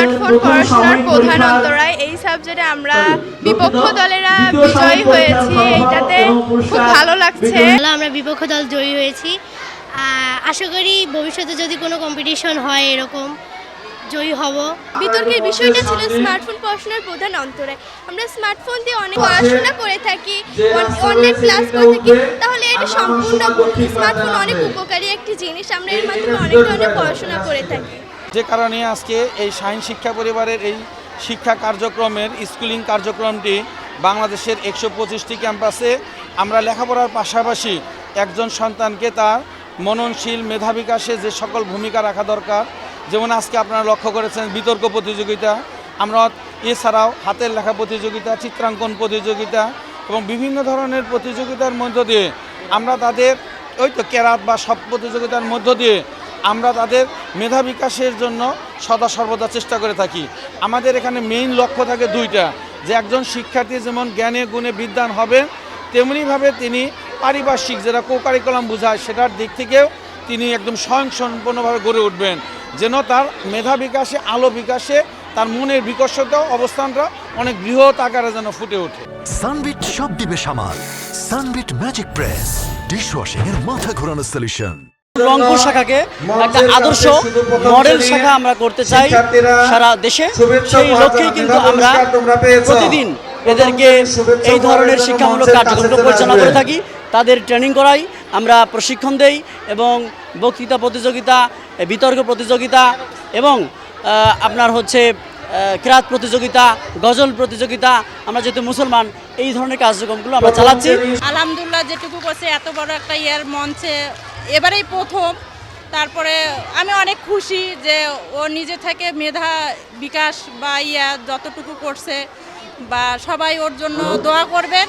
Smartphone পড়াশোনার প্রধান অন্তরায় এই সাবজেক্টে আমরা বিপক্ষ দলেরা বিজয়ী হয়েছি, এইটাতে খুব ভালো লাগছে। আমরা বিপক্ষ দল জয়ী হয়েছি। আশা করি ভবিষ্যতে যদি কোনো কম্পিটিশন হয় এরকম জয়ী হব। বিতর্কের বিষয়টা ছিল স্মার্টফোন পড়াশোনার প্রধান অন্তরায়। আমরা স্মার্টফোন দিয়ে অনেক পড়াশোনা করে থাকি, অনলাইন ক্লাস করে থাকি, তাহলে এটা সম্পূর্ণ স্মার্টফোন অনেক উপকারী একটি জিনিস। আমরা এর মাধ্যমে অনেক ধরনের পড়াশোনা করে থাকি। যে কারণে আজকে এই শাহীন শিক্ষা পরিবারের এই শিক্ষা কার্যক্রমের স্কুলিং কার্যক্রমটি বাংলাদেশের 125টি ক্যাম্পাসে আমরা লেখাপড়ার পাশাপাশি একজন সন্তানকে তার মননশীল মেধা বিকাশে যে সকল ভূমিকা রাখা দরকার, যেমন আজকে আপনারা লক্ষ্য করেছেন বিতর্ক প্রতিযোগিতা, আমরা এছাড়াও হাতের লেখা প্রতিযোগিতা, চিত্রাঙ্কন প্রতিযোগিতা এবং বিভিন্ন ধরনের প্রতিযোগিতার মধ্য দিয়ে আমরা তাদের কেরাত বা সব প্রতিযোগিতার মধ্য দিয়ে আমরা তাদের মেধা বিকাশের জন্য সদা সর্বদা চেষ্টা করে থাকি। আমাদের এখানে মেইন লক্ষ্য থাকে দুইটা, যে একজন শিক্ষার্থী যেমন জ্ঞানে গুণে বিদ্বান হবে, তেমনিভাবে তিনি পারিপার্শ্বিক যেটা কোকারিকুলাম বোঝায় সেটার দিক থেকেও তিনি একদম স্বয়ংসম্পূর্ণভাবে গড়ে উঠবেন, যেন তার মেধা বিকাশে আলো বিকাশে তার মনের বিকশিত অবস্থানটা অনেক বৃহৎ আকারে যেন ফুটে ওঠে। সানবিট সব দিবে সামাল। সানবিট ম্যাজিক প্রেস ডিশওয়াশিং এর মাথা ঘোরানো সলিউশন। রংপুর শাখাকে একটা আদর্শ মডেল শাখা আমরা করতে চাই সারা দেশে। সেই লক্ষ্যেই কিন্তু আমরা প্রতিদিন এদেরকে এই ধরনের শিক্ষামূলক কার্যক্রম পরিচালনা করে থাকি। তাদের ট্রেনিং করাই, আমরা প্রশিক্ষণ দেই এবং বক্তৃতা প্রতিযোগিতা, বিতর্ক প্রতিযোগিতা এবং আপনার হচ্ছে কিরাত প্রতিযোগিতা, গজল প্রতিযোগিতা, আমরা যেহেতু মুসলমান এই ধরনের কার্যক্রমগুলো আমরা চালাচ্ছি। আলহামদুলিল্লাহ, যেটুকু করছে এত বড় একটা মঞ্চে এবারেই প্রথম। তারপরে আমি অনেক খুশি যে ও নিজে থেকে মেধা বিকাশ বা যতটুকু করছে, বা সবাই ওর জন্য দোয়া করবেন।